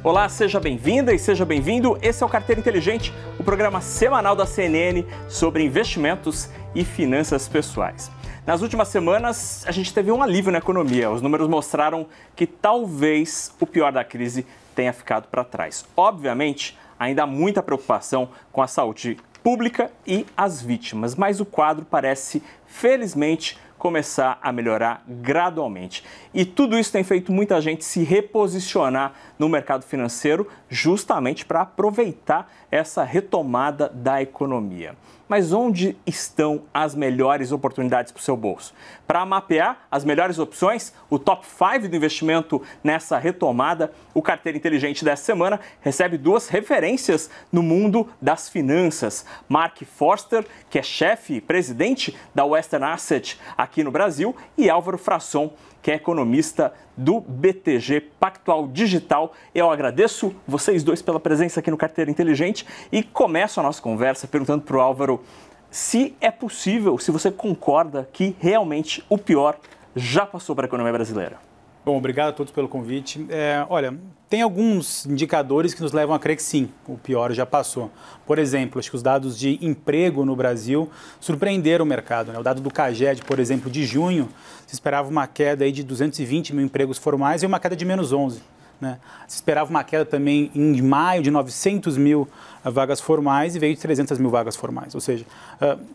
Olá, seja bem-vinda e seja bem-vindo. Esse é o Carteira Inteligente, o programa semanal da CNN sobre investimentos e finanças pessoais. Nas últimas semanas, a gente teve um alívio na economia. Os números mostraram que talvez o pior da crise tenha ficado para trás. Obviamente, ainda há muita preocupação com a saúde pública e as vítimas, mas o quadro parece, felizmente, começar a melhorar gradualmente. E tudo isso tem feito muita gente se reposicionar no mercado financeiro justamente para aproveitar essa retomada da economia. Mas onde estão as melhores oportunidades para o seu bolso? Para mapear as melhores opções, o top 5 do investimento nessa retomada, o Carteira Inteligente dessa semana recebe duas referências no mundo das finanças. Mark Forster, que é chefe e presidente da Western Asset aqui no Brasil, e Álvaro Frasson, que é economista do BTG Pactual Digital. Eu agradeço vocês dois pela presença aqui no Carteira Inteligente e começo a nossa conversa perguntando para o Álvaro se é possível, se você concorda que realmente o pior já passou para a economia brasileira. Bom, obrigado a todos pelo convite. Olha, tem alguns indicadores que nos levam a crer que sim, o pior já passou. Por exemplo, acho que os dados de emprego no Brasil surpreenderam o mercado, né? O dado do CAGED, por exemplo, de junho, se esperava uma queda aí de 220 mil empregos formais e uma queda de menos 11. Né? Se esperava uma queda também em maio de 900 mil vagas formais e veio de 300 mil vagas formais. Ou seja,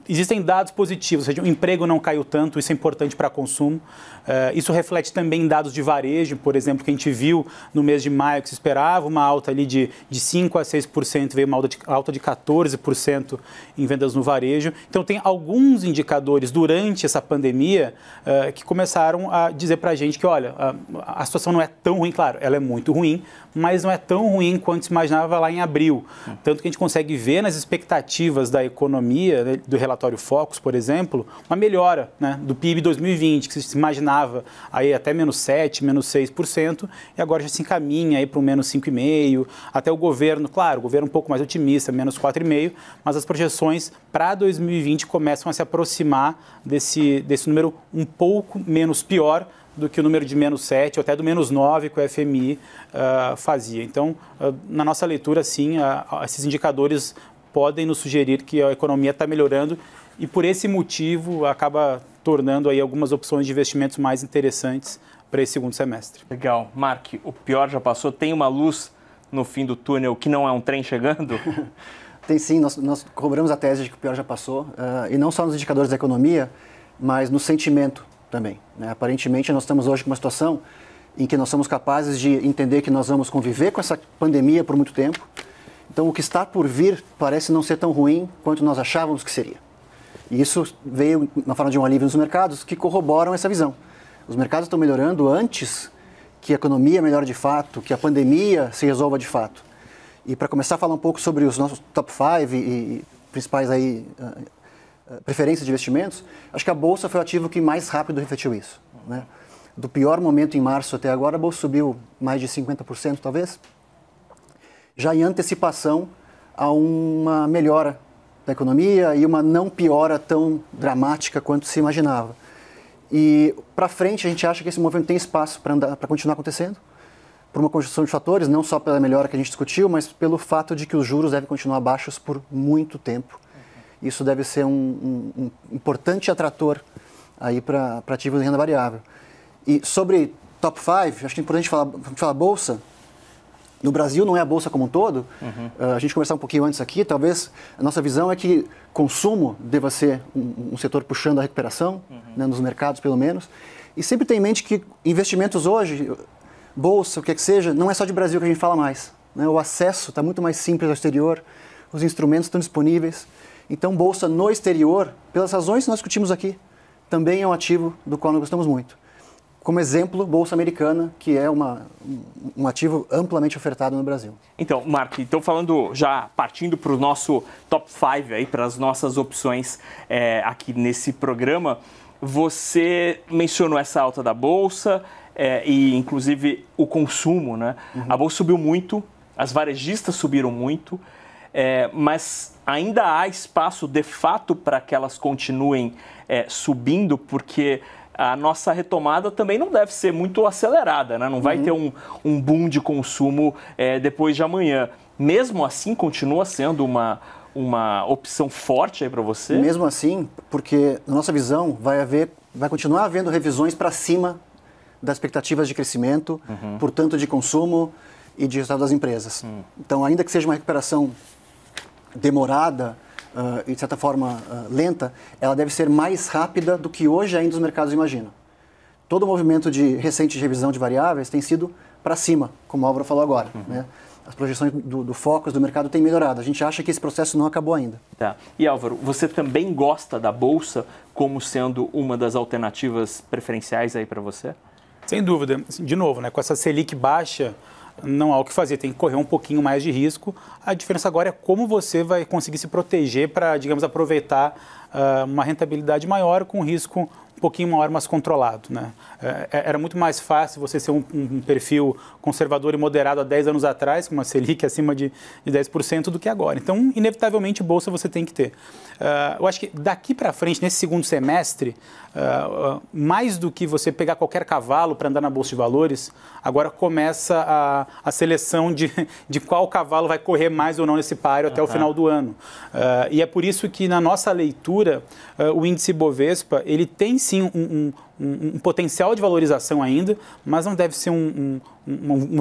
existem dados positivos, ou seja, o emprego não caiu tanto, isso é importante para consumo. Isso reflete também em dados de varejo, por exemplo, que a gente viu no mês de maio, que se esperava uma alta ali de 5% a 6%, veio uma alta de 14% em vendas no varejo. Então, tem alguns indicadores durante essa pandemia que começaram a dizer para a gente que, olha, a situação não é tão ruim, claro, ela é muito ruim, mas não é tão ruim quanto se imaginava lá em abril. Tanto que a gente consegue ver nas expectativas da economia, né, do relatório Focus, por exemplo, uma melhora, né, do PIB 2020, que se imaginava aí até menos 7%, menos 6%, e agora já se encaminha aí para um menos 5,5%. Até o governo, claro, o governo um pouco mais otimista, menos 4,5%, mas as projeções para 2020 começam a se aproximar desse número um pouco menos pior do que o número de menos 7 ou até do menos 9 que o FMI fazia. Então, na nossa leitura, sim, esses indicadores podem nos sugerir que a economia está melhorando e, por esse motivo, acaba tornando aí algumas opções de investimentos mais interessantes para esse segundo semestre. Legal. Mark, o pior já passou? Tem uma luz no fim do túnel que não é um trem chegando? Tem sim, nós cobramos a tese de que o pior já passou, e não só nos indicadores da economia, mas no sentimento também, né? Aparentemente, nós estamos hoje com uma situação em que nós somos capazes de entender que nós vamos conviver com essa pandemia por muito tempo. Então, o que está por vir parece não ser tão ruim quanto nós achávamos que seria. E isso veio na forma de um alívio nos mercados que corroboram essa visão. Os mercados estão melhorando antes que a economia melhore de fato, que a pandemia se resolva de fato. E para começar a falar um pouco sobre os nossos top 5 e principais aí preferências de investimentos, acho que a Bolsa foi o ativo que mais rápido refletiu isso, né? Do pior momento em março até agora, a Bolsa subiu mais de 50%, talvez, já em antecipação a uma melhora da economia e uma não piora tão dramática quanto se imaginava. E para frente, a gente acha que esse movimento tem espaço para continuar acontecendo, por uma conjunção de fatores, não só pela melhora que a gente discutiu, mas pelo fato de que os juros devem continuar baixos por muito tempo. Isso deve ser um importante atrator aí para ativos de renda variável. E sobre top 5, acho que é importante falar Bolsa. No Brasil não é a Bolsa como um todo. A gente conversar um pouquinho antes aqui, talvez a nossa visão é que consumo deva ser um setor puxando a recuperação, né, nos mercados pelo menos. E sempre tem em mente que investimentos hoje, Bolsa, o que é que seja, não é só de Brasil que a gente fala mais, né? O acesso está muito mais simples ao exterior, os instrumentos estão disponíveis. Então, Bolsa no exterior, pelas razões que nós discutimos aqui, também é um ativo do qual nós gostamos muito. Como exemplo, Bolsa Americana, que é um ativo amplamente ofertado no Brasil. Então, Mark, já partindo para o nosso top 5, aí, para as nossas opções aqui nesse programa, você mencionou essa alta da Bolsa e, inclusive, o consumo, né? A Bolsa subiu muito, as varejistas subiram muito, mas ainda há espaço, de fato, para que elas continuem subindo, porque a nossa retomada também não deve ser muito acelerada, né? Não vai ter um boom de consumo depois de amanhã. Mesmo assim, continua sendo uma opção forte aí para você? Mesmo assim, porque na nossa visão vai continuar havendo revisões para cima das expectativas de crescimento, portanto de consumo e de resultado das empresas. Então, ainda que seja uma recuperação demorada e de certa forma lenta, ela deve ser mais rápida do que hoje ainda os mercados imaginam. Todo o movimento recente de revisão de variáveis tem sido para cima, como o Álvaro falou agora, né? As projeções do Focus do mercado têm melhorado. A gente acha que esse processo não acabou ainda. Tá. E Álvaro, você também gosta da Bolsa como sendo uma das alternativas preferenciais aí para você? Sem dúvida. De novo, né, com essa Selic baixa, não há o que fazer, tem que correr um pouquinho mais de risco. A diferença agora é como você vai conseguir se proteger para, digamos, aproveitar uma rentabilidade maior com risco um pouquinho maior, mas controlado, né? Era muito mais fácil você ser um perfil conservador e moderado há 10 anos atrás, com uma Selic acima de 10% do que agora. Então, inevitavelmente, bolsa você tem que ter. Eu acho que daqui para frente, nesse segundo semestre, mais do que você pegar qualquer cavalo para andar na Bolsa de Valores, agora começa a seleção de qual cavalo vai correr mais ou não nesse páreo até o final do ano. E é por isso que, na nossa leitura, o índice Bovespa, ele tem sim um potencial de valorização ainda, mas não deve ser um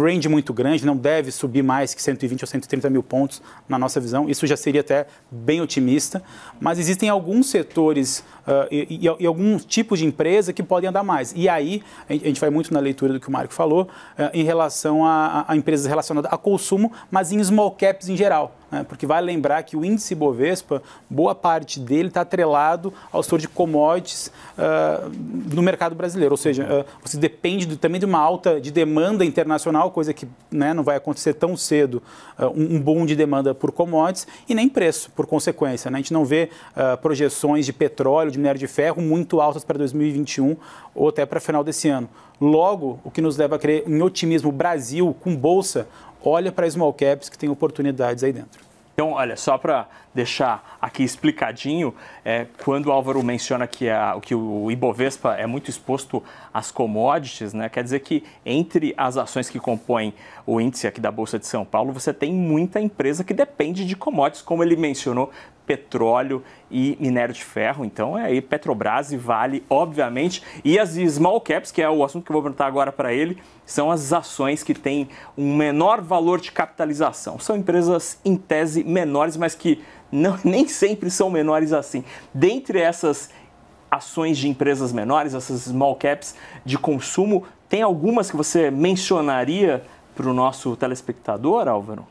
range muito grande, não deve subir mais que 120 ou 130 mil pontos na nossa visão. Isso já seria até bem otimista, mas existem alguns setores e alguns tipos de empresa que podem andar mais. E aí, a gente vai muito na leitura do que o Marco falou, em relação a empresas relacionadas a consumo, mas em small caps em geral. Porque vale lembrar que o índice Bovespa, boa parte dele está atrelado ao setor de commodities no mercado brasileiro. Ou seja, você depende também de uma alta de demanda internacional, coisa que, né, não vai acontecer tão cedo, um boom de demanda por commodities, e nem preço, por consequência, né? A gente não vê projeções de petróleo, de minério de ferro muito altas para 2021 ou até para o final desse ano. Logo, o que nos leva a crer em otimismo, Brasil com bolsa, olha para small caps que tem oportunidades aí dentro. Então, olha, só para deixar aqui explicadinho, quando o Álvaro menciona que o Ibovespa é muito exposto às commodities, né, quer dizer que entre as ações que compõem o índice aqui da Bolsa de São Paulo, você tem muita empresa que depende de commodities, como ele mencionou, petróleo e minério de ferro. Então, aí Petrobras e Vale, obviamente, e as small caps, que é o assunto que eu vou perguntar agora para ele, são as ações que têm um menor valor de capitalização. São empresas, em tese, menores, mas que nem sempre são menores assim. Dentre essas ações de empresas menores, essas small caps de consumo, tem algumas que você mencionaria para o nosso telespectador, Álvaro?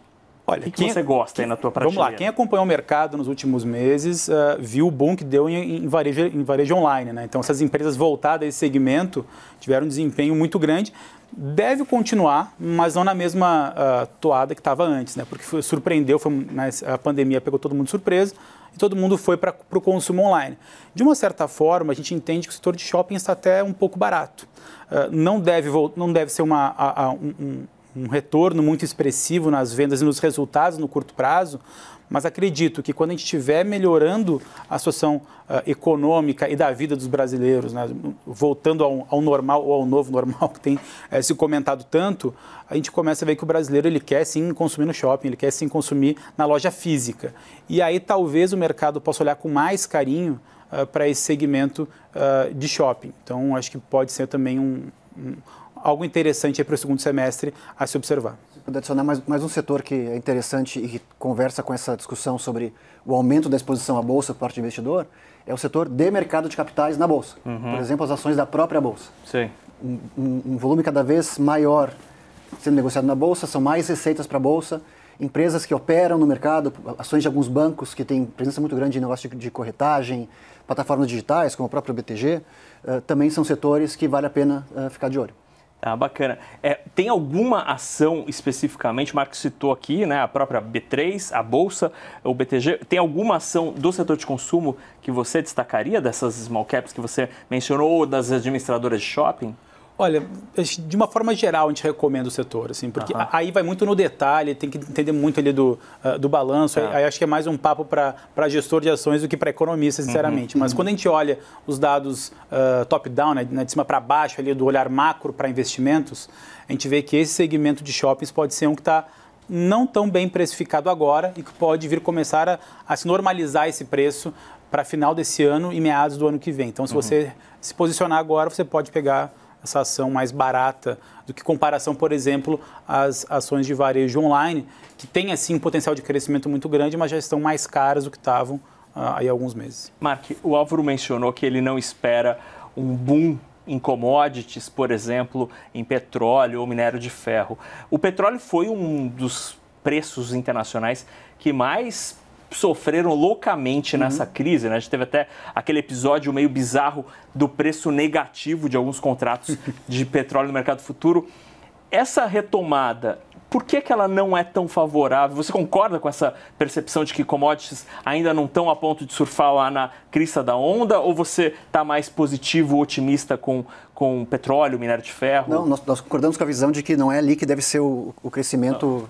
Olha, o que você gosta aí na tua prateleira? Vamos lá, quem acompanhou o mercado nos últimos meses viu o boom que deu em varejo online, né? Então, essas empresas voltadas a esse segmento tiveram um desempenho muito grande. Deve continuar, mas não na mesma toada que estava antes, né? Porque surpreendeu, a pandemia pegou todo mundo de surpresa e todo mundo foi para o consumo online. De uma certa forma, a gente entende que o setor de shopping está até um pouco barato. Não deve ser um retorno muito expressivo nas vendas e nos resultados no curto prazo, mas acredito que quando a gente estiver melhorando a situação econômica e da vida dos brasileiros, né, voltando ao normal ou ao novo normal que tem se comentado tanto, a gente começa a ver que o brasileiro ele quer sim consumir no shopping, ele quer sim consumir na loja física. E aí talvez o mercado possa olhar com mais carinho para esse segmento de shopping. Então, acho que pode ser também algo interessante para o segundo semestre a se observar. Vou adicionar mais um setor que é interessante e que conversa com essa discussão sobre o aumento da exposição à Bolsa por parte do investidor, é o setor de mercado de capitais na Bolsa. Por exemplo, as ações da própria Bolsa. Sim. Um volume cada vez maior sendo negociado na Bolsa, são mais receitas para a Bolsa, empresas que operam no mercado, ações de alguns bancos que têm presença muito grande em negócio de corretagem, plataformas digitais, como o próprio BTG, também são setores que vale a pena ficar de olho. Ah, bacana. Tem alguma ação especificamente, o Marcos citou aqui, né, a própria B3, a Bolsa, o BTG, tem alguma ação do setor de consumo que você destacaria dessas small caps que você mencionou ou das administradoras de shopping? Olha, de uma forma geral, a gente recomenda o setor, assim, porque aí vai muito no detalhe, tem que entender muito ali do balanço, aí acho que é mais um papo para gestor de ações do que para economista, sinceramente. Mas quando a gente olha os dados top-down, né, de cima para baixo, ali do olhar macro para investimentos, a gente vê que esse segmento de shoppings pode ser um que está não tão bem precificado agora e que pode vir começar a se normalizar esse preço para final desse ano e meados do ano que vem. Então, se você se posicionar agora, você pode pegar essa ação mais barata do que comparação, por exemplo, às ações de varejo online, que tem, assim, um potencial de crescimento muito grande, mas já estão mais caras do que estavam aí há alguns meses. Mark, o Álvaro mencionou que ele não espera um boom em commodities, por exemplo, em petróleo ou minério de ferro. O petróleo foi um dos preços internacionais que mais sofreram loucamente nessa crise, né? A gente teve até aquele episódio meio bizarro do preço negativo de alguns contratos de petróleo no mercado futuro. Essa retomada, por que ela não é tão favorável? Você concorda com essa percepção de que commodities ainda não estão a ponto de surfar lá na crista da onda? Ou você está mais positivo, otimista com petróleo, minério de ferro? Não, nós concordamos com a visão de que não é ali que deve ser o crescimento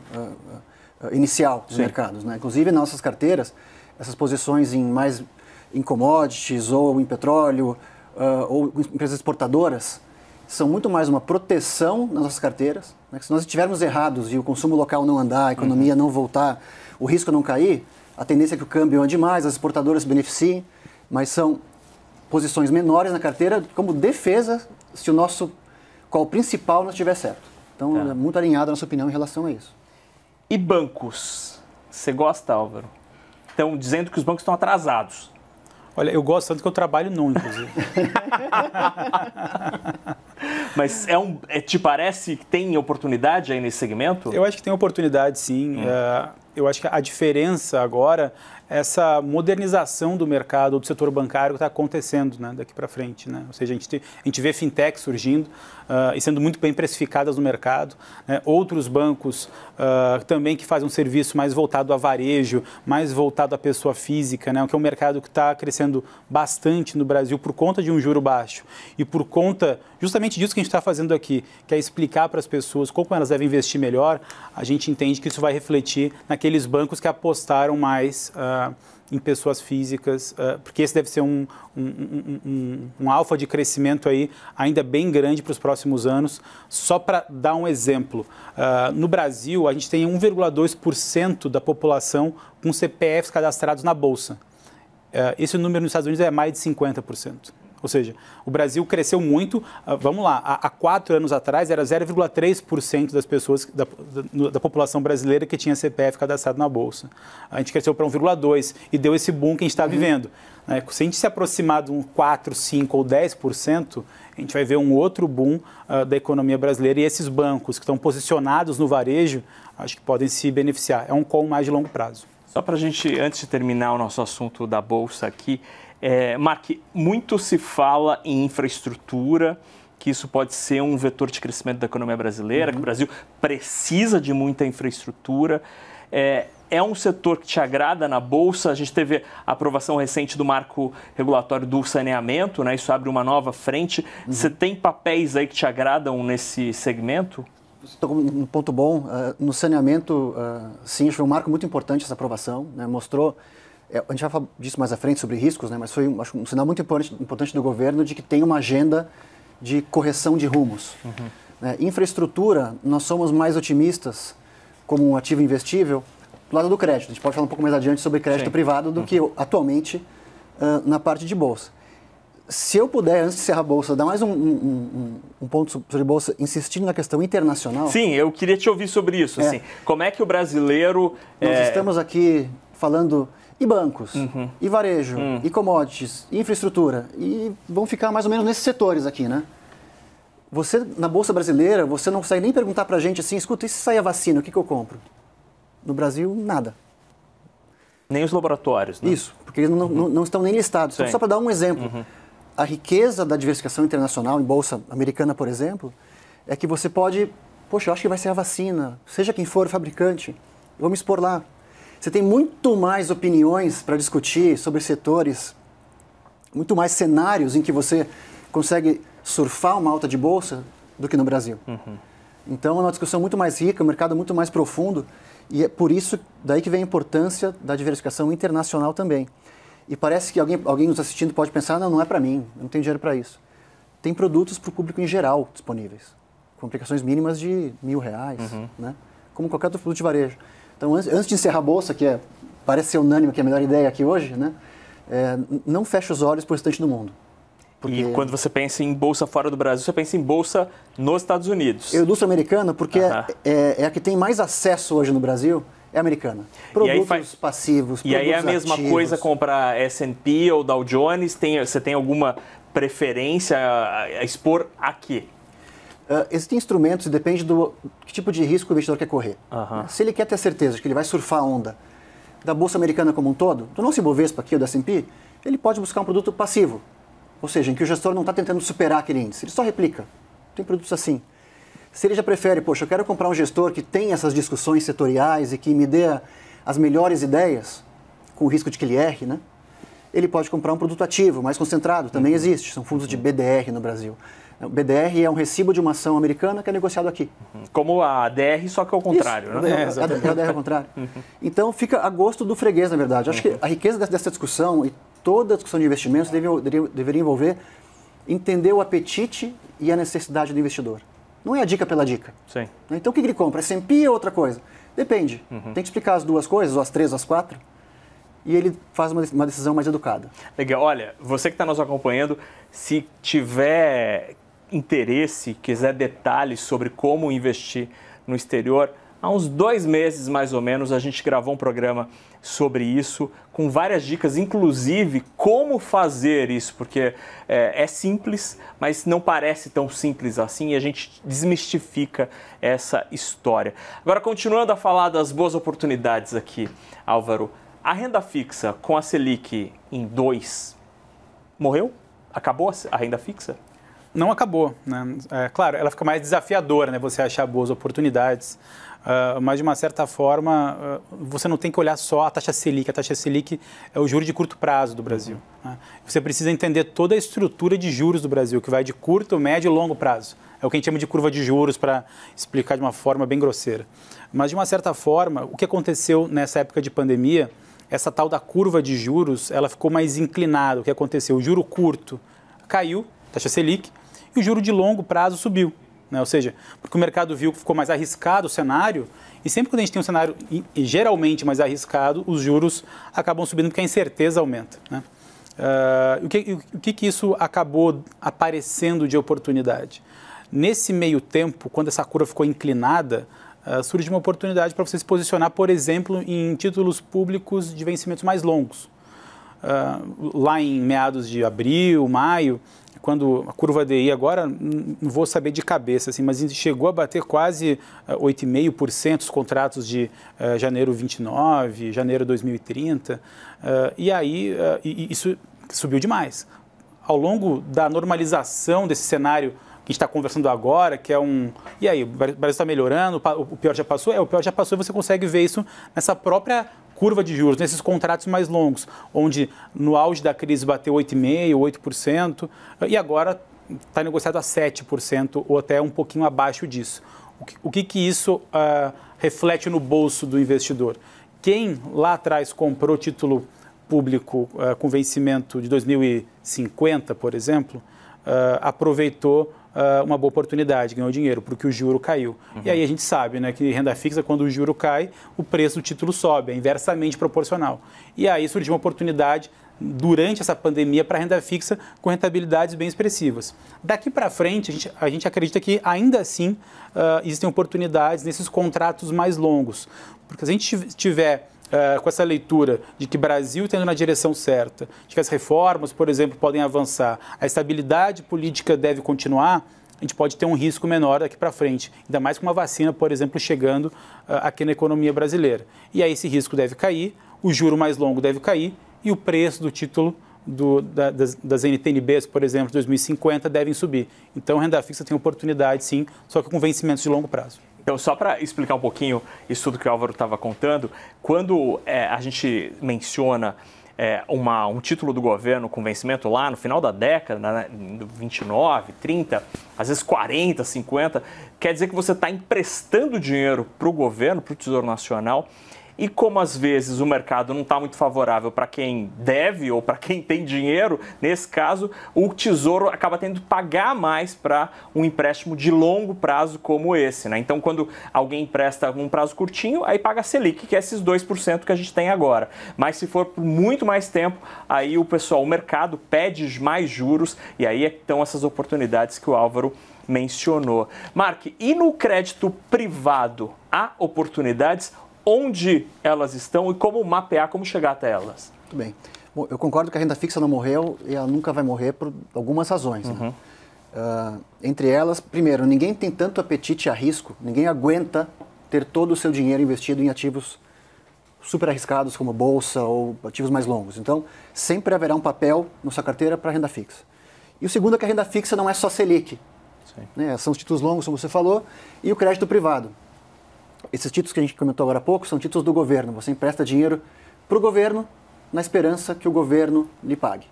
inicial dos mercados, né? Inclusive, nas nossas carteiras, essas posições em commodities ou em petróleo ou em empresas exportadoras são muito mais uma proteção nas nossas carteiras, né? Se nós estivermos errados e o consumo local não andar, a economia não voltar, o risco não cair, a tendência é que o câmbio ande mais, as exportadoras se beneficiem, mas são posições menores na carteira como defesa se o nosso call principal não estiver certo. Então, é muito alinhado a nossa opinião em relação a isso. E bancos? Você gosta, Álvaro? Estão dizendo que os bancos estão atrasados. Olha, eu gosto tanto que eu trabalho num, inclusive. Mas te parece que tem oportunidade aí nesse segmento? Eu acho que tem oportunidade, sim. Eu acho que a diferença agora é essa modernização do mercado, do setor bancário que está acontecendo, né, daqui para frente, né? Ou seja, a gente vê fintechs surgindo e sendo muito bem precificadas no mercado, né? Outros bancos também que fazem um serviço mais voltado a varejo, mais voltado à pessoa física, né? Que é um mercado que está crescendo bastante no Brasil por conta de um juro baixo e por conta justamente disso que a gente está fazendo aqui, que é explicar para as pessoas como elas devem investir melhor. A gente entende que isso vai refletir naqueles bancos que apostaram mais em pessoas físicas, porque esse deve ser um alfa de crescimento aí ainda bem grande para os próximos anos. Só para dar um exemplo, no Brasil a gente tem 1,2% da população com CPFs cadastrados na Bolsa. Esse número nos Estados Unidos é mais de 50%. Ou seja, o Brasil cresceu muito, vamos lá, há 4 anos atrás era 0,3% das pessoas, da população brasileira que tinha CPF cadastrado na Bolsa. A gente cresceu para 1,2% e deu esse boom que a gente está vivendo. Se a gente se aproximar de um 4%, 5% ou 10%, a gente vai ver um outro boom da economia brasileira e esses bancos que estão posicionados no varejo, acho que podem se beneficiar. É um call mais de longo prazo. Só para a gente, antes de terminar o nosso assunto da Bolsa aqui, Mark, muito se fala em infraestrutura, que isso pode ser um vetor de crescimento da economia brasileira, que o Brasil precisa de muita infraestrutura. É um setor que te agrada na Bolsa? A gente teve a aprovação recente do marco regulatório do saneamento, né? Isso abre uma nova frente. Você tem papéis aí que te agradam nesse segmento? Estou um ponto bom. No saneamento, sim, acho que foi um marco muito importante essa aprovação, né? Mostrou... A gente vai falar disso mais à frente sobre riscos, né? Mas foi acho, um sinal muito importante do governo de que tem uma agenda de correção de rumos. Infraestrutura, nós somos mais otimistas como um ativo investível do lado do crédito. A gente pode falar um pouco mais adiante sobre crédito privado do que atualmente na parte de bolsa. Se eu puder, antes de encerrar a Bolsa, dar mais um ponto sobre a Bolsa, insistindo na questão internacional... Sim, eu queria te ouvir sobre isso. Assim, como é que o brasileiro... Nós estamos aqui falando... E bancos, e varejo, e commodities, e infraestrutura. E vão ficar mais ou menos nesses setores aqui, né? Você, na Bolsa Brasileira, você não consegue nem perguntar pra gente assim, escuta, e se sair a vacina, o que eu compro? No Brasil, nada. Nem os laboratórios, né? Isso, porque eles não estão nem listados. Então, só para dar um exemplo, a riqueza da diversificação internacional em Bolsa Americana, por exemplo, é que você pode, poxa, eu acho que vai ser a vacina, seja quem for o fabricante, eu vou me expor lá. Você tem muito mais opiniões para discutir sobre setores, muito mais cenários em que você consegue surfar uma alta de bolsa do que no Brasil. Então, é uma discussão muito mais rica, um mercado muito mais profundo, e é por isso daí que vem a importância da diversificação internacional também. E parece que alguém nos assistindo pode pensar, não é para mim, eu não tenho dinheiro para isso. Tem produtos para o público em geral disponíveis, com aplicações mínimas de R$1.000, né? Como qualquer outro produto de varejo. Então, antes de encerrar a bolsa, que parece ser unânime, que é a melhor ideia aqui hoje, né? Não feche os olhos para o restante do mundo. Porque... E quando você pensa em bolsa fora do Brasil, você pensa em bolsa nos Estados Unidos. Eu indústria americana porque é a que tem mais acesso hoje no Brasil, é americana. Produtos passivos, e aí é a mesma ativos. Coisa comprar S&P ou Dow Jones? Você tem alguma preferência a expor aqui? Existem instrumentos, depende do que tipo de risco o investidor quer correr. Se ele quer ter certeza de que ele vai surfar a onda da bolsa americana como um todo, do nosso Ibovespa aqui, ou da S&P, ele pode buscar um produto passivo. Ou seja, em que o gestor não está tentando superar aquele índice, ele só replica. Tem produtos assim. Se ele já prefere, poxa, eu quero comprar um gestor que tem essas discussões setoriais e que me dê as melhores ideias, com o risco de que ele erre, né? Ele pode comprar um produto ativo, mais concentrado, também existe, são fundos de BDR no Brasil. O BDR é um recibo de uma ação americana que é negociado aqui. Como a ADR, só que ao contrário, isso, né? A ADR ao contrário. Então fica a gosto do freguês, na verdade. Acho que a riqueza dessa discussão e toda a discussão de investimentos deveria envolver entender o apetite e a necessidade do investidor. Não é a dica pela dica. Sim. Então o que ele compra? É S&P ou outra coisa? Depende. Tem que explicar as duas coisas, ou as três, ou as quatro, e ele faz uma decisão mais educada. Legal. Olha, você que está nos acompanhando, se tiver interesse, quiser detalhes sobre como investir no exterior, há uns 2 meses mais ou menos a gente gravou um programa sobre isso, com várias dicas, inclusive como fazer isso, porque é simples, mas não parece tão simples assim e a gente desmistifica essa história. Agora, continuando a falar das boas oportunidades aqui, Álvaro, a renda fixa com a Selic em 2, morreu? Acabou a renda fixa? Não acabou, né? Claro, ela fica mais desafiadora, né? Você achar boas oportunidades, mas de uma certa forma você não tem que olhar só a taxa Selic. A taxa Selic é o juro de curto prazo do Brasil. Né? Você precisa entender toda a estrutura de juros do Brasil, que vai de curto, médio e longo prazo. É o que a gente chama de curva de juros, para explicar de uma forma bem grosseira. Mas de uma certa forma, o que aconteceu nessa época de pandemia, essa tal da curva de juros, ela ficou mais inclinada. O que aconteceu? O juro curto caiu, taxa Selic, e o juro de longo prazo subiu, né? Ou seja, porque o mercado viu que ficou mais arriscado o cenário, e sempre quando a gente tem um cenário geralmente mais arriscado, os juros acabam subindo porque a incerteza aumenta, né? O que isso acabou aparecendo de oportunidade? Nesse meio tempo, quando essa curva ficou inclinada, surge uma oportunidade para você se posicionar, por exemplo, em títulos públicos de vencimentos mais longos. Lá em meados de abril, maio, quando a curva DI agora, não vou saber de cabeça, assim, mas chegou a bater quase 8,5% os contratos de janeiro 29, janeiro 2030, e aí isso subiu demais. Ao longo da normalização desse cenário que a gente está conversando agora, que é e aí, o Brasil está melhorando, o pior já passou? O pior já passou, e você consegue ver isso nessa própria curva de juros, nesses contratos mais longos, onde no auge da crise bateu 8,5%, 8%, e agora está negociado a 7% ou até um pouquinho abaixo disso. O que isso reflete no bolso do investidor? Quem lá atrás comprou título público com vencimento de 2050, por exemplo, aproveitou uma boa oportunidade, ganhou dinheiro, porque o juro caiu. E aí a gente sabe, né, que renda fixa, quando o juro cai, o preço do título sobe, é inversamente proporcional. E aí surgiu uma oportunidade durante essa pandemia para renda fixa com rentabilidades bem expressivas. Daqui para frente, a gente acredita que ainda assim existem oportunidades nesses contratos mais longos. Porque se a gente tiver com essa leitura de que o Brasil está indo na direção certa, de que as reformas, por exemplo, podem avançar, a estabilidade política deve continuar, a gente pode ter um risco menor daqui para frente, ainda mais com uma vacina, por exemplo, chegando aqui na economia brasileira. E aí esse risco deve cair, o juro mais longo deve cair e o preço do título das NTNBs, por exemplo, de 2050, devem subir. Então, a renda fixa tem oportunidade, sim, só que com vencimentos de longo prazo. Então, só para explicar um pouquinho isso tudo que o Álvaro estava contando, quando a gente menciona um título do governo com vencimento lá no final da década, né, 29, 30, às vezes 40, 50, quer dizer que você está emprestando dinheiro para o governo, para o Tesouro Nacional, e como às vezes o mercado não está muito favorável para quem deve ou para quem tem dinheiro, nesse caso, o Tesouro acaba tendo que pagar mais para um empréstimo de longo prazo como esse, né? Então, quando alguém empresta um prazo curtinho, aí paga a Selic, que é esses 2% que a gente tem agora. Mas se for por muito mais tempo, aí o mercado pede mais juros e aí estão essas oportunidades que o Álvaro mencionou. Mark, e no crédito privado, há oportunidades? Onde elas estão e como mapear, como chegar até elas? Muito bem. Bom, eu concordo que a renda fixa não morreu e ela nunca vai morrer por algumas razões. Né? Entre elas, primeiro, ninguém tem tanto apetite a risco, ninguém aguenta ter todo o seu dinheiro investido em ativos super arriscados como bolsa ou ativos mais longos. Então, sempre haverá um papel na sua carteira para renda fixa. E o segundo é que a renda fixa não é só Selic. Né? São os títulos longos, como você falou, e o crédito privado. Esses títulos que a gente comentou agora há pouco são títulos do governo. Você empresta dinheiro para o governo na esperança que o governo lhe pague.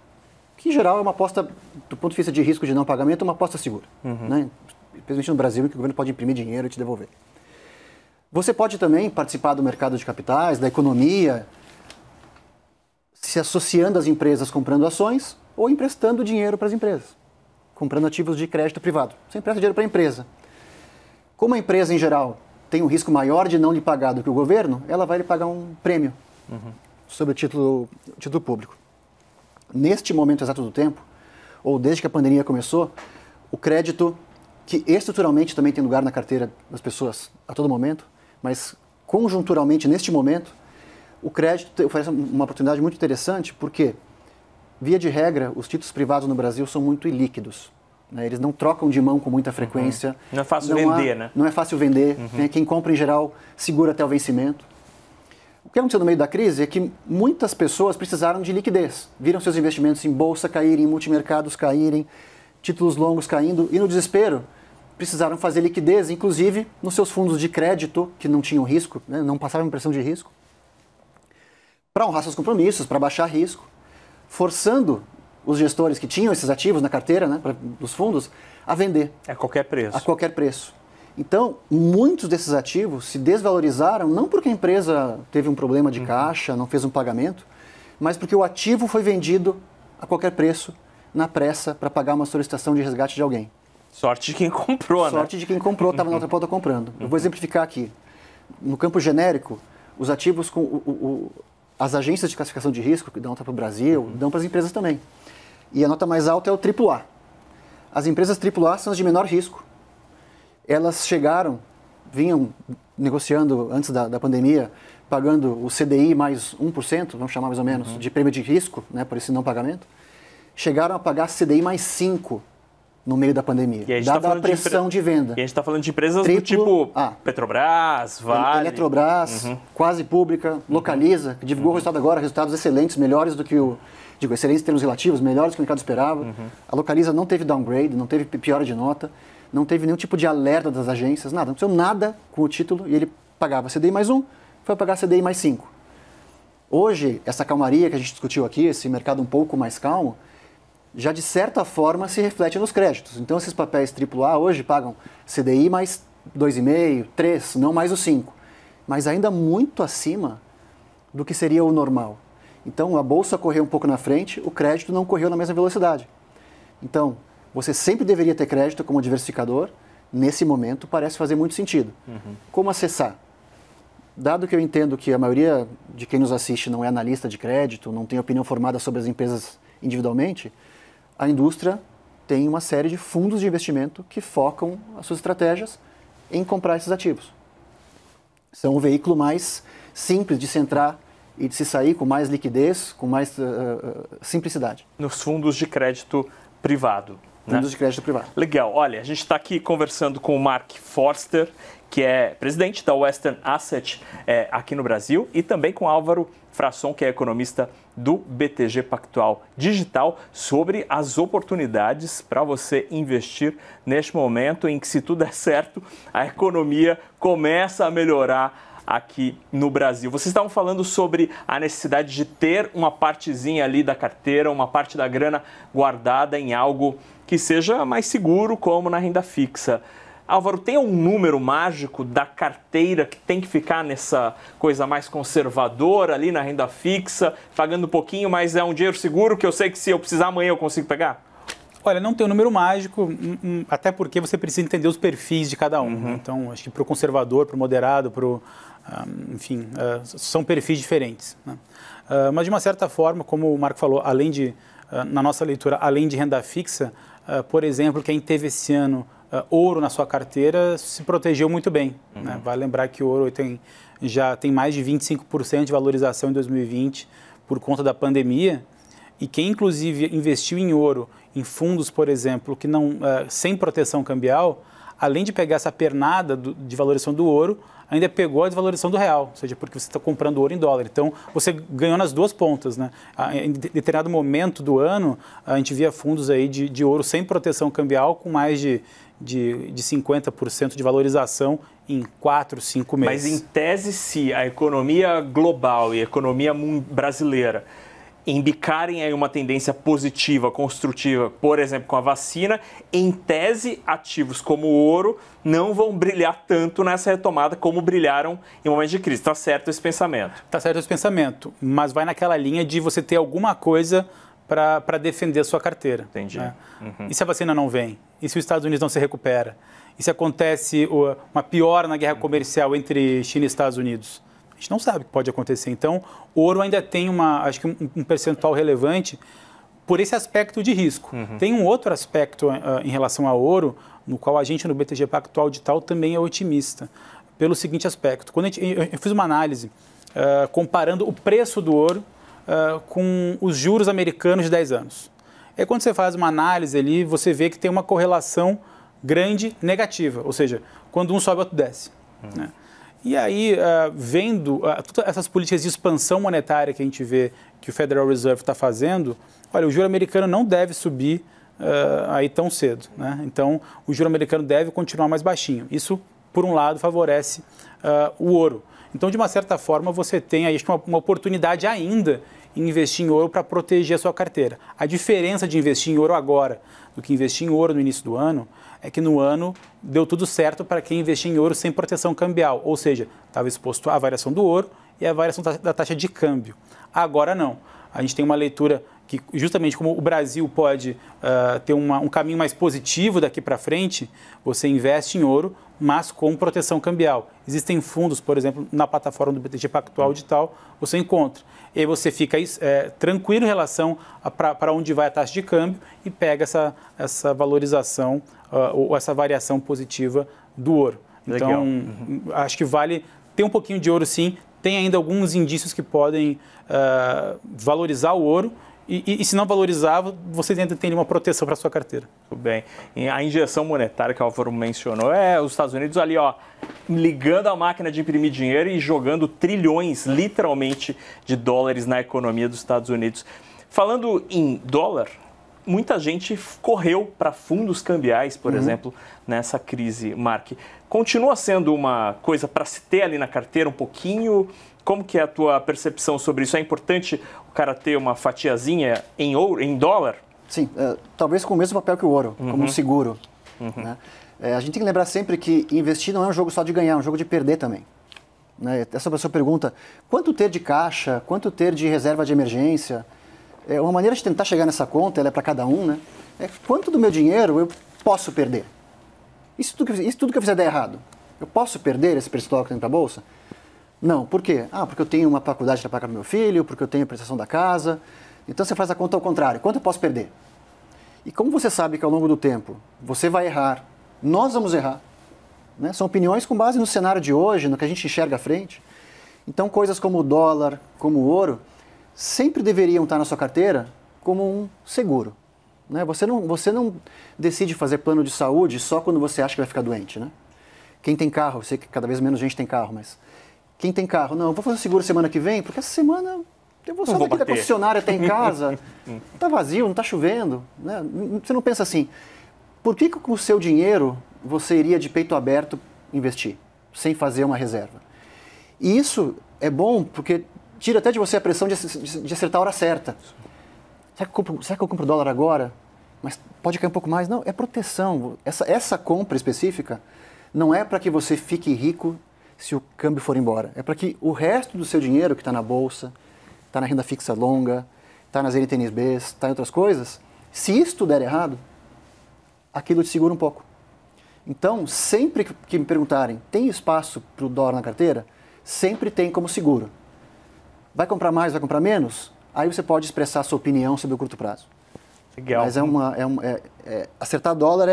Que, em geral, é uma aposta, do ponto de vista de risco de não pagamento, uma aposta segura. Né? Principalmente no Brasil, em que o governo pode imprimir dinheiro e te devolver. Você pode também participar do mercado de capitais, da economia, se associando às empresas comprando ações ou emprestando dinheiro para as empresas, comprando ativos de crédito privado. Você empresta dinheiro para a empresa. Como a empresa, em geral, tem um risco maior de não lhe pagar do que o governo, ela vai lhe pagar um prêmio sobre o título público. Neste momento exato do tempo, ou desde que a pandemia começou, o crédito, que estruturalmente também tem lugar na carteira das pessoas a todo momento, mas conjunturalmente, neste momento, o crédito oferece uma oportunidade muito interessante, porque, via de regra, os títulos privados no Brasil são muito ilíquidos. Eles não trocam de mão com muita frequência. Não é fácil vender, né? Não é fácil vender. Quem compra, em geral, segura até o vencimento. O que aconteceu no meio da crise é que muitas pessoas precisaram de liquidez. Viram seus investimentos em bolsa caírem, multimercados caírem, títulos longos caindo, e no desespero precisaram fazer liquidez, inclusive nos seus fundos de crédito, que não tinham risco, né? Não passavam impressão de risco, para honrar seus compromissos, para baixar risco, forçando os gestores que tinham esses ativos na carteira, né, dos fundos, a vender. A qualquer preço. A qualquer preço. Então, muitos desses ativos se desvalorizaram, não porque a empresa teve um problema de caixa, não fez um pagamento, mas porque o ativo foi vendido a qualquer preço, na pressa, para pagar uma solicitação de resgate de alguém. Sorte de quem comprou, né? Sorte de quem comprou, estava na outra ponta comprando. Eu vou exemplificar aqui. No campo genérico, os ativos com as agências de classificação de risco, que dão para o Brasil, dão para as empresas também. E a nota mais alta é o AAA. As empresas AAA são as de menor risco. Elas vinham negociando antes da pandemia, pagando o CDI mais 1%, vamos chamar mais ou menos, de prêmio de risco, né, por esse não pagamento. Chegaram a pagar CDI mais 5% no meio da pandemia, dada a pressão de venda. E a gente está falando de empresas do tipo Petrobras, Vale... Eletrobras, Quase Pública, Localiza, que divulgou o resultado agora, resultados excelentes, melhores do que excelentes em termos relativos, melhores do que o mercado esperava. A Localiza não teve downgrade, não teve piora de nota, não teve nenhum tipo de alerta das agências, nada. Não aconteceu nada com o título e ele pagava CDI mais 1, foi pagar CDI mais 5. Hoje, essa calmaria que a gente discutiu aqui, esse mercado um pouco mais calmo, já de certa forma se reflete nos créditos. Então, esses papéis AAA hoje pagam CDI mais 2,5, 3, não mais o 5. Mas ainda muito acima do que seria o normal. Então, a bolsa correu um pouco na frente, o crédito não correu na mesma velocidade. Então, você sempre deveria ter crédito como diversificador. Nesse momento, parece fazer muito sentido. Como acessar? Dado que eu entendo que a maioria de quem nos assiste não é analista de crédito, não tem opinião formada sobre as empresas individualmente, a indústria tem uma série de fundos de investimento que focam as suas estratégias em comprar esses ativos. São o veículo mais simples de se entrar e de se sair, com mais liquidez, com mais simplicidade. Nos fundos de crédito privado. Fundos de crédito privado. Legal. Olha, a gente está aqui conversando com o Mark Forster, que é presidente da Western Asset aqui no Brasil, e também com Álvaro Frasson, que é economista do BTG Pactual Digital, sobre as oportunidades para você investir neste momento em que, se tudo der certo, a economia começa a melhorar aqui no Brasil. Vocês estavam falando sobre a necessidade de ter uma partezinha ali da carteira, uma parte da grana guardada em algo que seja mais seguro, como na renda fixa. Álvaro, tem um número mágico da carteira que tem que ficar nessa coisa mais conservadora ali na renda fixa, pagando um pouquinho, mas é um dinheiro seguro que eu sei que se eu precisar amanhã eu consigo pegar? Olha, não tem um número mágico, até porque você precisa entender os perfis de cada um. Né? Então, acho que para o conservador, para o moderado, enfim, são perfis diferentes. Né? Mas, de uma certa forma, como o Marco falou, na nossa leitura, além de renda fixa, por exemplo, quem teve esse ano ouro na sua carteira se protegeu muito bem. Né? Vale lembrar que o ouro já tem mais de 25% de valorização em 2020 por conta da pandemia. E quem, inclusive, investiu em ouro, em fundos, por exemplo, que não sem proteção cambial, além de pegar essa pernada de valorização do ouro, ainda pegou a desvalorização do real, ou seja, porque você está comprando ouro em dólar. Então, você ganhou nas duas pontas. Né? Em determinado momento do ano, a gente via fundos aí de ouro sem proteção cambial com mais de 50% de valorização em 4, 5 meses. Mas, em tese, se a economia global e a economia brasileira indicarem aí uma tendência positiva, construtiva, por exemplo, com a vacina, em tese, ativos como o ouro não vão brilhar tanto nessa retomada como brilharam em momentos de crise. Está certo esse pensamento? Está certo esse pensamento, mas vai naquela linha de você ter alguma coisa para defender a sua carteira. Entendi. Né? E se a vacina não vem? E se os Estados Unidos não se recupera? E se acontece uma piora na guerra comercial entre China e Estados Unidos? A gente não sabe o que pode acontecer. Então, o ouro ainda tem acho que um percentual relevante por esse aspecto de risco. Tem um outro aspecto em relação ao ouro, no qual a gente no BTG Pactual Digital também é otimista, pelo seguinte aspecto. Quando eu fiz uma análise comparando o preço do ouro com os juros americanos de 10 anos. E quando você faz uma análise ali, você vê que tem uma correlação grande negativa, ou seja, quando um sobe, o outro desce. Né? E aí, vendo todas essas políticas de expansão monetária que a gente vê que o Federal Reserve está fazendo, olha, o juro americano não deve subir aí tão cedo. Né? Então, o juro americano deve continuar mais baixinho. Isso, por um lado, favorece o ouro. Então, de uma certa forma, você tem aí uma oportunidade ainda em investir em ouro para proteger a sua carteira. A diferença de investir em ouro agora do que investir em ouro no início do ano é que no ano deu tudo certo para quem investia em ouro sem proteção cambial, ou seja, estava exposto à variação do ouro e à variação da taxa de câmbio. Agora não. A gente tem uma leitura que, justamente como o Brasil pode ter um caminho mais positivo daqui para frente, você investe em ouro, mas com proteção cambial. Existem fundos, por exemplo, na plataforma do BTG Pactual Digital, você encontra. E aí você fica tranquilo em relação para onde vai a taxa de câmbio e pega essa valorização ou essa variação positiva do ouro. Então, acho que vale ter um pouquinho de ouro, sim. Tem ainda alguns indícios que podem valorizar o ouro. E se não valorizar, você ainda tem uma proteção para a sua carteira. Tudo bem. E a injeção monetária que o Álvaro mencionou é os Estados Unidos ali, ligando a máquina de imprimir dinheiro e jogando trilhões, literalmente, de dólares na economia dos Estados Unidos. Falando em dólar, muita gente correu para fundos cambiais, por exemplo, nessa crise, Mark. Continua sendo uma coisa para se ter ali na carteira um pouquinho? Como que é a tua percepção sobre isso? É importante o cara ter uma fatiazinha em ouro, em dólar? Sim, talvez com o mesmo papel que o ouro, como um seguro. Né? A gente tem que lembrar sempre que investir não é um jogo só de ganhar, é um jogo de perder também. Né? Essa pessoa pergunta, quanto ter de caixa, quanto ter de reserva de emergência? Uma maneira de tentar chegar nessa conta, ela é para cada um, né? É quanto do meu dinheiro eu posso perder? Isso tudo que eu fizer der errado, eu posso perder esse percentual que tem para a Bolsa? Não, por quê? Porque eu tenho uma faculdade para pagar para meu filho, porque eu tenho a prestação da casa. Então você faz a conta ao contrário, quanto eu posso perder? E como você sabe que ao longo do tempo você vai errar, nós vamos errar, né? São opiniões com base no cenário de hoje, no que a gente enxerga à frente. Então coisas como o dólar, como o ouro, sempre deveriam estar na sua carteira como um seguro. Né? Você não decide fazer plano de saúde só quando você acha que vai ficar doente. Né? Quem tem carro, eu sei que cada vez menos gente tem carro, mas quem tem carro, não, eu vou fazer seguro semana que vem, porque essa semana eu vou só daqui da concessionária até em casa, está vazio, não está chovendo. Né? Você não pensa assim, por que com o seu dinheiro você iria de peito aberto investir, sem fazer uma reserva? E isso é bom porque tira até de você a pressão de acertar a hora certa. Será que eu compro dólar agora? Mas pode cair um pouco mais? Não, é proteção. Essa compra específica não é para que você fique rico se o câmbio for embora. É para que o resto do seu dinheiro que está na bolsa, está na renda fixa longa, está nas NTNBs, está em outras coisas, se isso der errado, aquilo te segura um pouco. Então, sempre que me perguntarem, tem espaço para o dólar na carteira? Sempre tem como seguro. Vai comprar mais, vai comprar menos? Aí você pode expressar a sua opinião sobre o curto prazo. Legal. Mas acertar dólar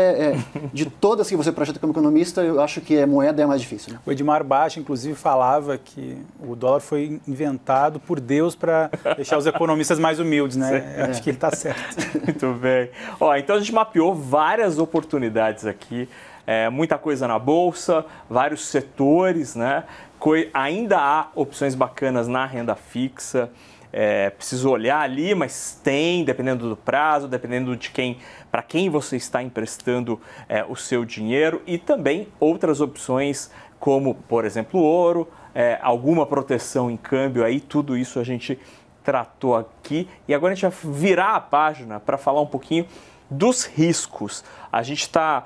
de todas que você projeta como economista, eu acho que moeda é mais difícil. Né? O Edmar Baixa, inclusive, falava que o dólar foi inventado por Deus para deixar os economistas mais humildes, né? Acho que ele está certo. Muito bem. Então a gente mapeou várias oportunidades aqui, muita coisa na Bolsa, vários setores, né? Ainda há opções bacanas na renda fixa. Preciso olhar ali, mas tem, dependendo do prazo, dependendo de para quem você está emprestando o seu dinheiro, e também outras opções como, por exemplo, ouro, alguma proteção em câmbio, aí tudo isso a gente tratou aqui. E agora a gente vai virar a página para falar um pouquinho dos riscos. A gente está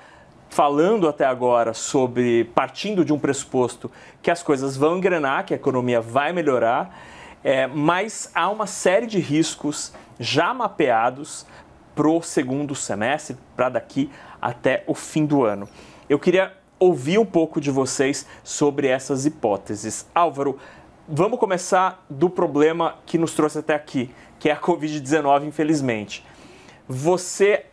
falando até agora sobre, partindo de um pressuposto que as coisas vão engrenar, que a economia vai melhorar, mas há uma série de riscos já mapeados para o segundo semestre, para daqui até o fim do ano. Eu queria ouvir um pouco de vocês sobre essas hipóteses. Álvaro, vamos começar do problema que nos trouxe até aqui, que é a Covid-19, infelizmente. Você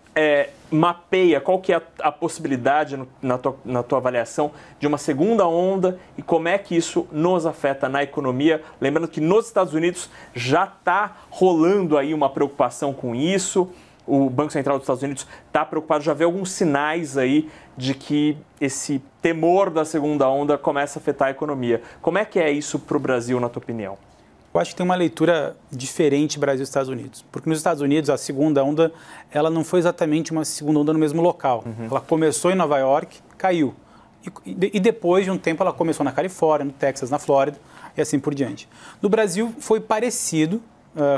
mapeia qual que é a possibilidade na tua avaliação de uma segunda onda e como é que isso nos afeta na economia. Lembrando que nos Estados Unidos já está rolando aí uma preocupação com isso. O Banco Central dos Estados Unidos está preocupado, já vê alguns sinais aí de que esse temor da segunda onda começa a afetar a economia. Como é que é isso para o Brasil, na tua opinião? Eu acho que tem uma leitura diferente Brasil e Estados Unidos. Porque nos Estados Unidos, a segunda onda, ela não foi exatamente uma segunda onda no mesmo local. Ela começou em Nova York, caiu. E depois de um tempo ela começou na Califórnia, no Texas, na Flórida e assim por diante. No Brasil foi parecido.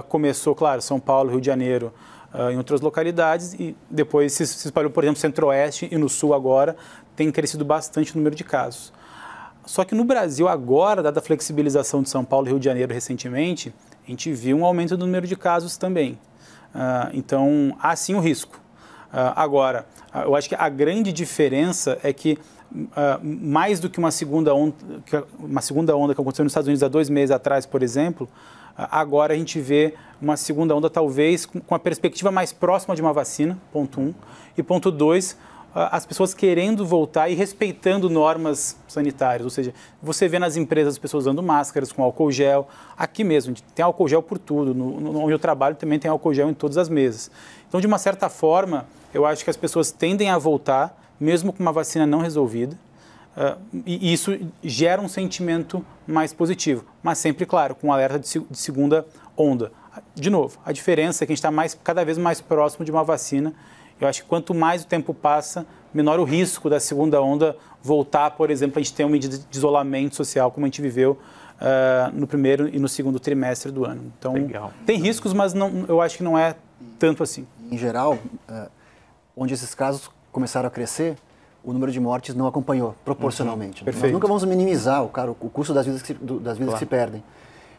Começou, claro, São Paulo, Rio de Janeiro, em outras localidades. E depois se espalhou, por exemplo, Centro-Oeste e no Sul agora. Tem crescido bastante o número de casos. Só que no Brasil agora, dada a flexibilização de São Paulo e Rio de Janeiro recentemente, a gente viu um aumento do número de casos também. Então, há sim o risco. Agora, eu acho que a grande diferença é que mais do que uma segunda onda que aconteceu nos Estados Unidos há 2 meses atrás, por exemplo, agora a gente vê uma segunda onda talvez com a perspectiva mais próxima de uma vacina, ponto 1, e ponto 2, as pessoas querendo voltar e respeitando normas sanitárias, ou seja, você vê nas empresas as pessoas usando máscaras com álcool gel, aqui mesmo, tem álcool gel por tudo, onde eu trabalho também tem álcool gel em todas as mesas. Então, de uma certa forma, eu acho que as pessoas tendem a voltar, mesmo com uma vacina não resolvida, e isso gera um sentimento mais positivo, mas sempre, claro, com um alerta de segunda onda. De novo, a diferença é que a gente está cada vez mais próximo de uma vacina. Eu acho que quanto mais o tempo passa, menor o risco da segunda onda voltar, por exemplo, a gente ter uma medida de isolamento social, como a gente viveu no primeiro e no segundo trimestre do ano. Então, legal. Tem riscos, mas eu acho que não é tanto assim. Em geral, onde esses casos começaram a crescer, o número de mortes não acompanhou proporcionalmente. Perfeito. Nós nunca vamos minimizar o custo das vidas claro. Que se perdem,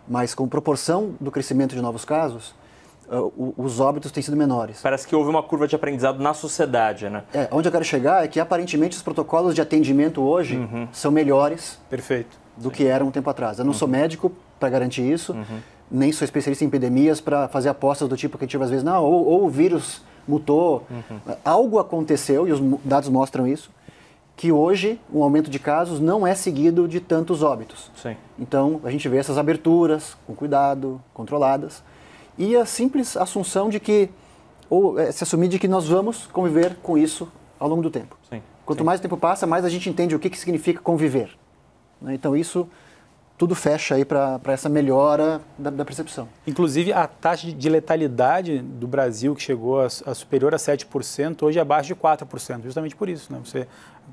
mas com proporção do crescimento de novos casos, os óbitos têm sido menores. Parece que houve uma curva de aprendizado na sociedade, né? Onde eu quero chegar é que, aparentemente, os protocolos de atendimento hoje são melhores do que eram um tempo atrás. Eu não sou médico para garantir isso, nem sou especialista em epidemias para fazer apostas do tipo que a gente às vezes, não, ou o vírus mutou, algo aconteceu, e os dados mostram isso, que hoje o aumento de casos não é seguido de tantos óbitos. Sim. Então, a gente vê essas aberturas com cuidado, controladas, e a simples assunção de que, ou se assumir de que nós vamos conviver com isso ao longo do tempo. Sim, Quanto mais o tempo passa, mais a gente entende o que significa conviver. Então isso tudo fecha aí para essa melhora da percepção. Inclusive a taxa de letalidade do Brasil, que chegou a superior a 7%, hoje é abaixo de 4%, justamente por isso. Né? Você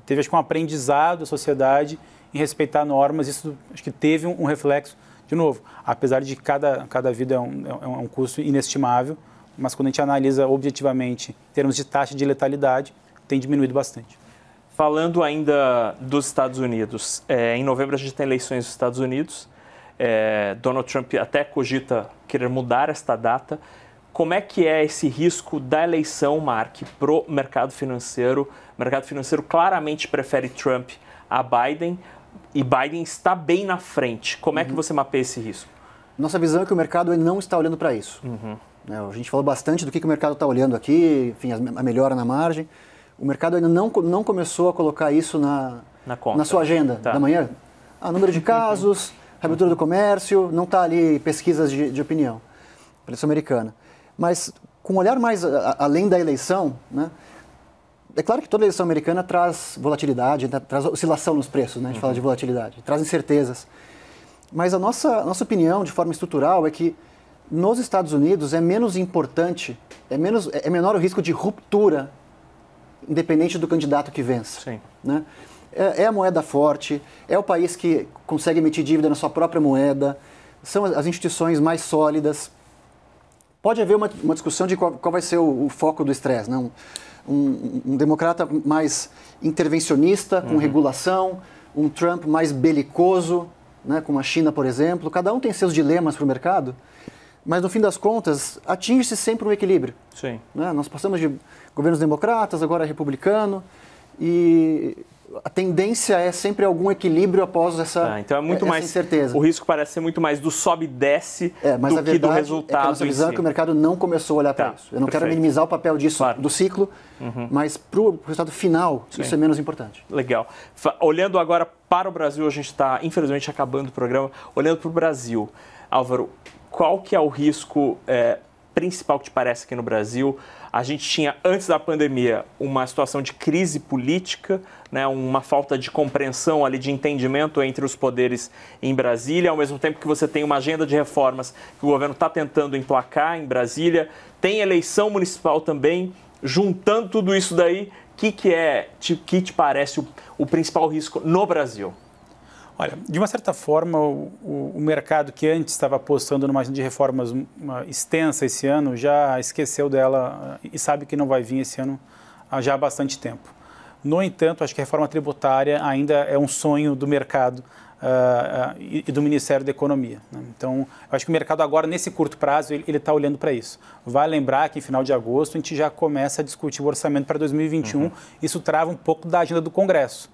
teve acho que um aprendizado da sociedade em respeitar normas. Isso acho que teve um reflexo, de novo, apesar de cada vida é um custo inestimável, mas quando a gente analisa objetivamente em termos de taxa de letalidade, tem diminuído bastante. Falando ainda dos Estados Unidos, em novembro a gente tem eleições nos Estados Unidos, Donald Trump até cogita querer mudar esta data. Como é que é esse risco da eleição, Mark, para o mercado financeiro? O mercado financeiro claramente prefere Trump a Biden e Biden está bem na frente. Como é que você mapeia esse risco? Nossa visão é que o mercado não está olhando para isso. A gente falou bastante do que o mercado está olhando aqui, enfim, a melhora na margem. O mercado ainda não começou a colocar isso na sua agenda da manhã. Número de casos, reabertura do comércio, não está ali pesquisas de opinião, eleição americana. Mas com um olhar mais além da eleição, né, é claro que toda eleição americana traz volatilidade, traz oscilação nos preços, né, a gente fala de volatilidade, traz incertezas. Mas a nossa opinião, de forma estrutural, é que nos Estados Unidos é menos importante, é menor o risco de ruptura, independente do candidato que vença. Sim. Né? É a moeda forte, é o país que consegue emitir dívida na sua própria moeda, são as instituições mais sólidas. Pode haver uma discussão de qual vai ser o foco do estresse, né? Um democrata mais intervencionista, com regulação, um Trump mais belicoso, né? Como a China, por exemplo. Cada um tem seus dilemas para o mercado, mas no fim das contas, atinge-se sempre um equilíbrio. Sim. Né? Nós passamos de governos democratas, agora republicano, e a tendência é sempre algum equilíbrio após essa, então é muito mais incerteza. O risco parece ser muito mais do sobe e desce mas do que do resultado. A nossa visão é que o mercado não começou a olhar para isso. Eu não quero minimizar o papel disso, do ciclo, mas para o resultado final, isso é menos importante. Legal. Olhando agora para o Brasil, a gente está, infelizmente, acabando o programa. Olhando para o Brasil, Álvaro, qual que é o risco principal que te parece aqui no Brasil? A gente tinha, antes da pandemia, uma situação de crise política, né, uma falta de compreensão ali, de entendimento entre os poderes em Brasília, ao mesmo tempo que você tem uma agenda de reformas que o governo está tentando emplacar em Brasília, tem eleição municipal também. Juntando tudo isso daí, que te parece o principal risco no Brasil? Olha, de uma certa forma, o mercado que antes estava apostando numa agenda de reformas extensa esse ano já esqueceu dela e sabe que não vai vir esse ano já há bastante tempo. No entanto, acho que a reforma tributária ainda é um sonho do mercado e do Ministério da Economia, né? Então, eu acho que o mercado agora, nesse curto prazo, ele está olhando para isso. Vale lembrar que em final de agosto a gente já começa a discutir o orçamento para 2021, isso trava um pouco da agenda do Congresso.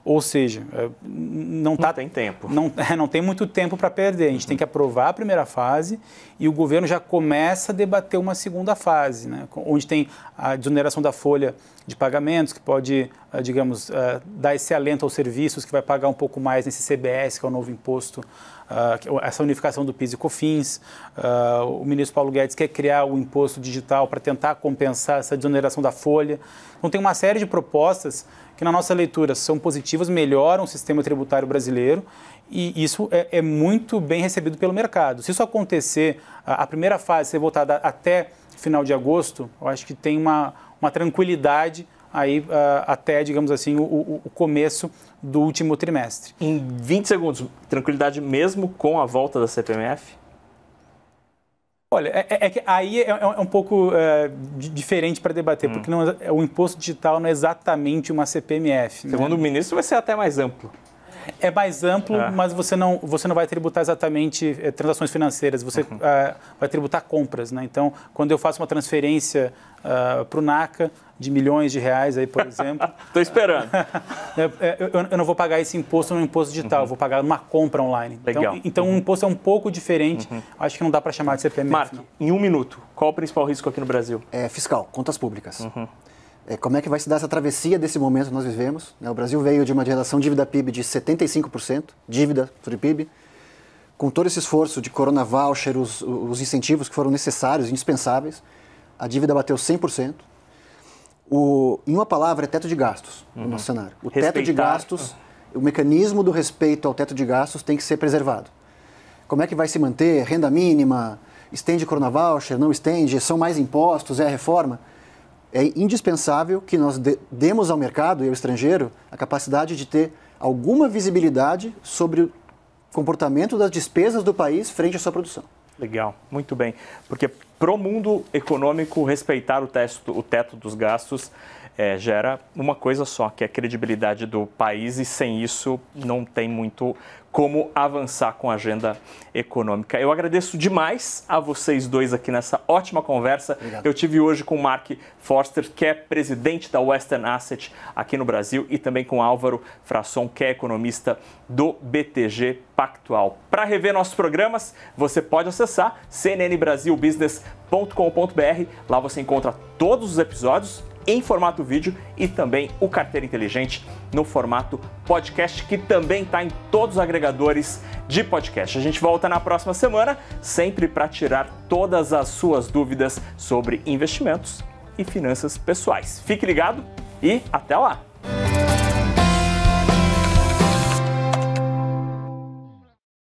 Ou seja, não tem tempo. Não tem muito tempo para perder. A gente tem que aprovar a primeira fase e o governo já começa a debater uma segunda fase, né? Onde tem a desoneração da folha de pagamentos, que pode, digamos, dar esse alento aos serviços, que vai pagar um pouco mais nesse CBS, que é o novo imposto, essa unificação do PIS e COFINS. O ministro Paulo Guedes quer criar o imposto digital para tentar compensar essa desoneração da folha. Então, tem uma série de propostas que, na nossa leitura, são positivas, melhoram o sistema tributário brasileiro e isso é muito bem recebido pelo mercado. Se isso acontecer, a primeira fase ser votada até final de agosto, eu acho que tem uma tranquilidade aí até, digamos assim, o começo do último trimestre. Em 20 segundos, tranquilidade mesmo com a volta da CPMF? Olha, que aí é um pouco diferente para debater, porque o imposto digital não é exatamente uma CPMF. Segundo o ministro, vai ser até mais amplo. É mais amplo, mas você não vai tributar exatamente transações financeiras, você vai tributar compras, né? Então, quando eu faço uma transferência para o NACA de milhões de reais, aí, por exemplo... Estou esperando. Eu não vou pagar esse imposto no imposto digital, eu vou pagar numa compra online. Legal. Então o imposto é um pouco diferente, acho que não dá para chamar de CPMF. Mark, em um minuto, qual o principal risco aqui no Brasil? Fiscal, contas públicas. Como é que vai se dar essa travessia desse momento que nós vivemos? O Brasil veio de uma relação dívida-PIB de 75%, dívida sobre PIB, com todo esse esforço de Corona Voucher, os incentivos que foram necessários, indispensáveis, a dívida bateu 100%. Em uma palavra, é teto de gastos no nosso cenário. O teto de gastos, o mecanismo do respeito ao teto de gastos tem que ser preservado. Como é que vai se manter? Renda mínima, estende Corona Voucher, não estende, são mais impostos, é a reforma? É indispensável que nós demos ao mercado e ao estrangeiro a capacidade de ter alguma visibilidade sobre o comportamento das despesas do país frente à sua produção. Legal, muito bem. Porque para o mundo econômico, respeitar o teto dos gastos gera uma coisa só, que é a credibilidade do país, e sem isso não tem muito como avançar com a agenda econômica. Eu agradeço demais a vocês dois aqui nessa ótima conversa. Obrigado. Eu tive hoje com o Mark Forster, que é presidente da Western Asset aqui no Brasil, e também com Álvaro Frasson, que é economista do BTG Pactual. Para rever nossos programas, você pode acessar cnnbrasilbusiness.com.br. Lá você encontra todos os episódios em formato vídeo e também o Carteira Inteligente no formato podcast, que também está em todos os agregadores de podcast. A gente volta na próxima semana, sempre para tirar todas as suas dúvidas sobre investimentos e finanças pessoais. Fique ligado e até lá!